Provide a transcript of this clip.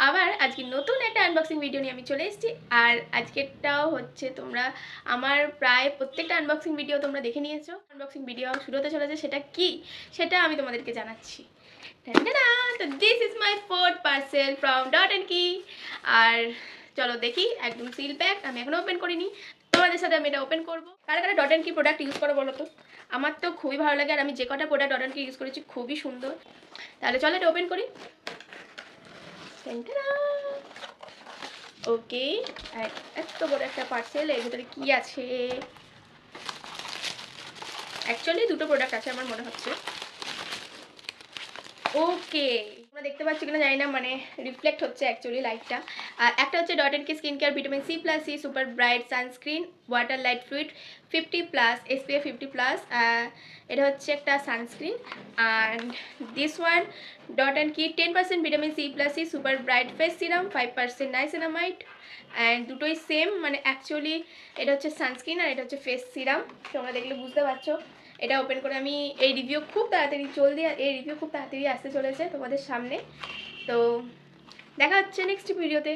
আবার আজকে নতুন একটা আনবক্সিং ভিডিও নিয়ে আমি চলে এসেছি। আর আজকেরটাও হচ্ছে তোমরা আমার প্রায় প্রত্যেকটা আনবক্সিং ভিডিও তোমরা দেখে নিয়েছো। আনবক্সিং ভিডিও শুরু হতে চলেছে, সেটা কি সেটা আমি তোমাদেরকে জানাচ্ছি। তো this is my fourth parcel from dot and কি। আর চলো দেখি, একদম সিল প্যাক, আমি এখনো ওপেন করিনি। তোমাদের সাথে আমি এটা ওপেন করবো। কারা কারা ডট অ্যান্ড কি প্রোডাক্ট ইউজ করো বলো তো? আমার তো খুবই ভালো লাগে, আর আমি যে কটা প্রোডাক্ট ডট অ্যান্ড কি ইউজ করেছি খুবই সুন্দর। তাহলে চলো এটা ওপেন করি। ওকে, এত বড় একটা পার্সেল, এর ভিতরে কি আছে? অ্যাকচুয়ালি দুটো প্রোডাক্ট আছে আমার মনে হচ্ছে। ওকে, তোমরা দেখতে পাচ্ছ কিনা জানি না, মানে রিফ্লেক্ট হচ্ছে অ্যাকচুয়ালি লাইটটা। আর একটা হচ্ছে Dot and Key skin care vitamin C plus C super bright sunscreen water light fluid 50+ SPF 50+। এটা হচ্ছে একটা sunscreen. And this one Dot and Key 10% vitamin C plus C super bright face serum 5% niacinamide. And দুটোই same, মানে actually এটা হচ্ছে sunscreen আর এটা হচ্ছে face serum. তোমরা দেখলে বুঝতে পারছো। এটা ওপেন করে আমি এই রিভিউ খুব তাড়াতাড়ি আসতে চলেছে তোমাদের সামনে। তো দেখা হচ্ছে নেক্সট ভিডিওতে।